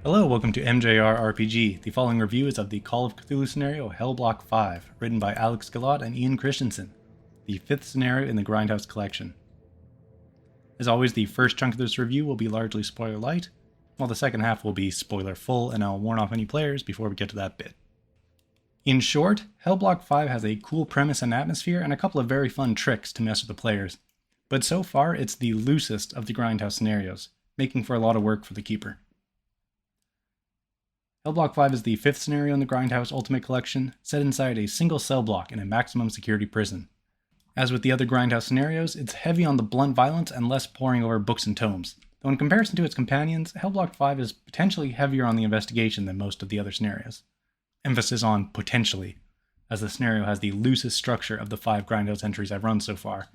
Hello, welcome to MJRRPG. The following review is of the Call of Cthulhu scenario Hellblock 5, written by Alex Guillotte and Ian Christiansen, the fifth scenario in the Grindhouse Collection. As always, the first chunk of this review will be largely spoiler light, while the second half will be spoiler full, and I'll warn off any players before we get to that bit. In short, Hellblock 5 has a cool premise and atmosphere and a couple of very fun tricks to mess with the players, but so far it's the loosest of the Grindhouse scenarios, making for a lot of work for the keeper. Hellblock 5 is the fifth scenario in the Grindhouse Ultimate Collection, set inside a single cell block in a maximum security prison. As with the other Grindhouse scenarios, it's heavy on the blunt violence and less poring over books and tomes, though in comparison to its companions, Hellblock 5 is potentially heavier on the investigation than most of the other scenarios. Emphasis on potentially, as the scenario has the loosest structure of the 5 Grindhouse entries I've run so far,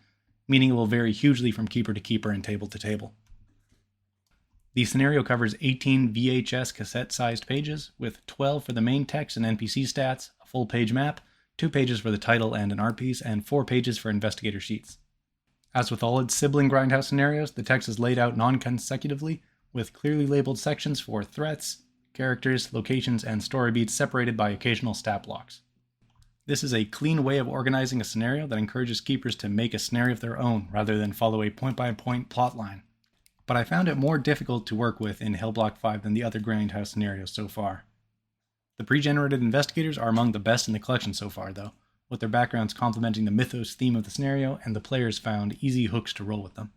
meaning it will vary hugely from keeper to keeper and table to table. The scenario covers 18 VHS cassette-sized pages, with 12 for the main text and NPC stats, a full page map, 2 pages for the title and an art piece, and 4 pages for investigator sheets. As with all its sibling Grindhouse scenarios, the text is laid out non-consecutively, with clearly labeled sections for threats, characters, locations, and story beats separated by occasional stat blocks. This is a clean way of organizing a scenario that encourages keepers to make a scenario of their own, rather than follow a point-by-point plotline. But I found it more difficult to work with in Hellblock 5 than the other Grindhouse scenarios so far. The pre-generated investigators are among the best in the collection so far, though, with their backgrounds complementing the mythos theme of the scenario, and the players found easy hooks to roll with them.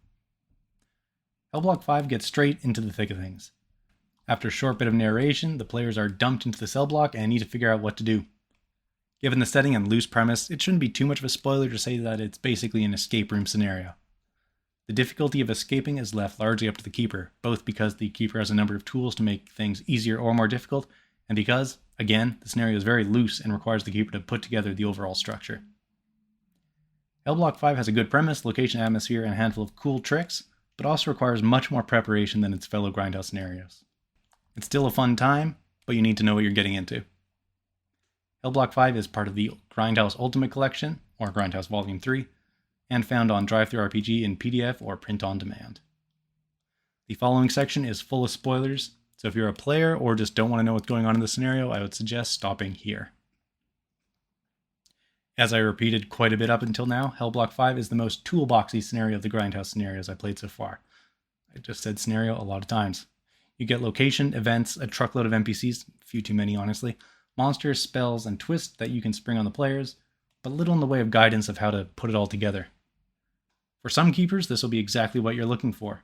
Hellblock 5 gets straight into the thick of things. After a short bit of narration, the players are dumped into the cell block and need to figure out what to do. Given the setting and loose premise, it shouldn't be too much of a spoiler to say that it's basically an escape room scenario. The difficulty of escaping is left largely up to the keeper, both because the keeper has a number of tools to make things easier or more difficult, and because, again, the scenario is very loose and requires the keeper to put together the overall structure. Hellblock 5 has a good premise, location, atmosphere, and a handful of cool tricks, but also requires much more preparation than its fellow Grindhouse scenarios. It's still a fun time, but you need to know what you're getting into. Hellblock 5 is part of the Grindhouse Ultimate Collection, or Grindhouse Volume 3, and found on DriveThruRPG in PDF or print on demand. The following section is full of spoilers, so if you're a player or just don't want to know what's going on in the scenario, I would suggest stopping here. As I repeated quite a bit up until now, Hellblock 5 is the most toolboxy scenario of the Grindhouse scenarios I played so far. I just said scenario a lot of times. You get location, events, a truckload of NPCs, a few too many honestly, monsters, spells, and twists that you can spring on the players, but little in the way of guidance of how to put it all together. For some keepers, this will be exactly what you're looking for.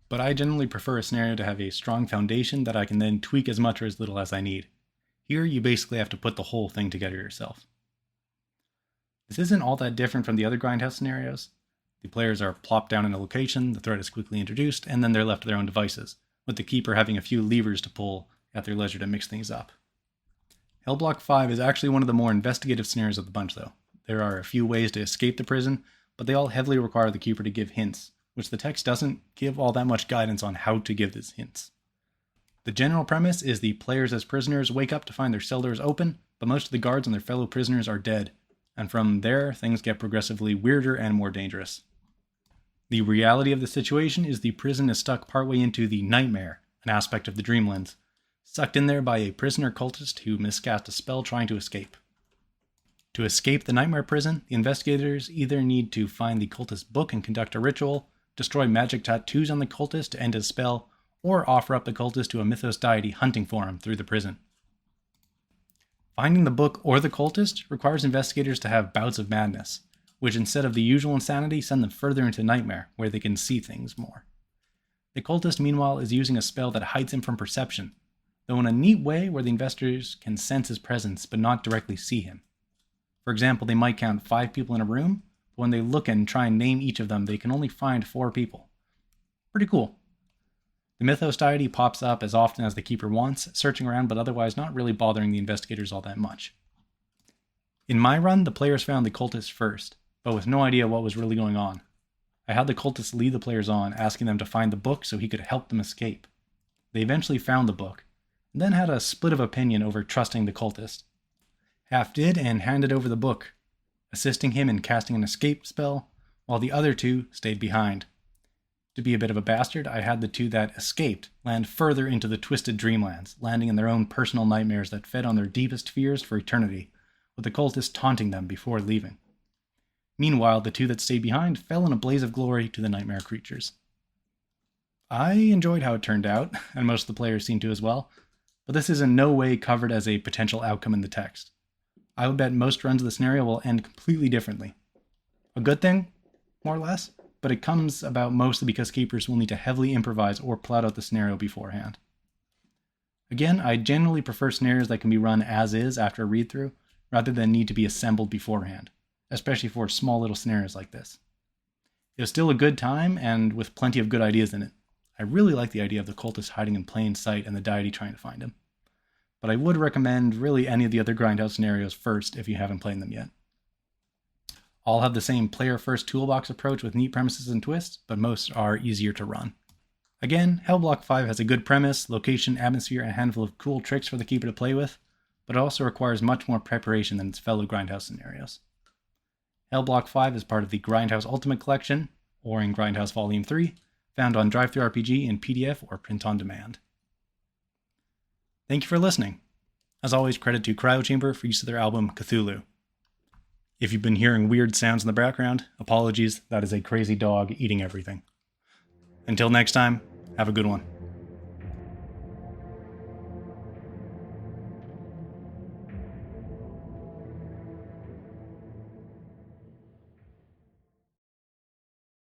But I generally prefer a scenario to have a strong foundation that I can then tweak as much or as little as I need. Here, you basically have to put the whole thing together yourself. This isn't all that different from the other Grindhouse scenarios. The players are plopped down in a location, the threat is quickly introduced, and then they're left to their own devices, with the keeper having a few levers to pull at their leisure to mix things up. Hellblock 5 is actually one of the more investigative scenarios of the bunch, though. There are a few ways to escape the prison, but they all heavily require the keeper to give hints, which the text doesn't give all that much guidance on how to give these hints. The general premise is the players as prisoners wake up to find their cell doors open, but most of the guards and their fellow prisoners are dead, and from there, things get progressively weirder and more dangerous. The reality of the situation is the prison is stuck partway into the nightmare, an aspect of the dreamlands, sucked in there by a prisoner cultist who miscast a spell trying to escape. To escape the nightmare prison, the investigators either need to find the cultist's book and conduct a ritual, destroy magic tattoos on the cultist to end his spell, or offer up the cultist to a mythos deity hunting for him through the prison. Finding the book or the cultist requires investigators to have bouts of madness, which instead of the usual insanity send them further into nightmare, where they can see things more. The cultist, meanwhile, is using a spell that hides him from perception, though in a neat way where the investigators can sense his presence but not directly see him. For example, they might count 5 people in a room, but when they look and try and name each of them, they can only find 4 people. Pretty cool. The mythos deity pops up as often as the keeper wants, searching around but otherwise not really bothering the investigators all that much. In my run, the players found the cultist first, but with no idea what was really going on. I had the cultist lead the players on, asking them to find the book so he could help them escape. They eventually found the book, and then had a split of opinion over trusting the cultist. Half did and handed over the book, assisting him in casting an escape spell, while the other 2 stayed behind. To be a bit of a bastard, I had the two that escaped land further into the twisted dreamlands, landing in their own personal nightmares that fed on their deepest fears for eternity, with the cultists taunting them before leaving. Meanwhile, the two that stayed behind fell in a blaze of glory to the nightmare creatures. I enjoyed how it turned out, and most of the players seemed to as well, but this is in no way covered as a potential outcome in the text. I would bet most runs of the scenario will end completely differently. A good thing, more or less, but it comes about mostly because keepers will need to heavily improvise or plot out the scenario beforehand. Again, I generally prefer scenarios that can be run as is after a read-through, rather than need to be assembled beforehand, especially for small little scenarios like this. It was still a good time, and with plenty of good ideas in it. I really like the idea of the cultist hiding in plain sight and the deity trying to find him. But I would recommend really any of the other Grindhouse scenarios first if you haven't played them yet. All have the same player-first toolbox approach with neat premises and twists, but most are easier to run. Again, Hellblock 5 has a good premise, location, atmosphere, and a handful of cool tricks for the keeper to play with, but it also requires much more preparation than its fellow Grindhouse scenarios. Hellblock 5 is part of the Grindhouse Ultimate Collection, or in Grindhouse Volume 3, found on DriveThruRPG in PDF or print on demand. Thank you for listening. As always, credit to Cryochamber for use of their album Cthulhu. If you've been hearing weird sounds in the background, apologies, that is a crazy dog eating everything. Until next time, have a good one.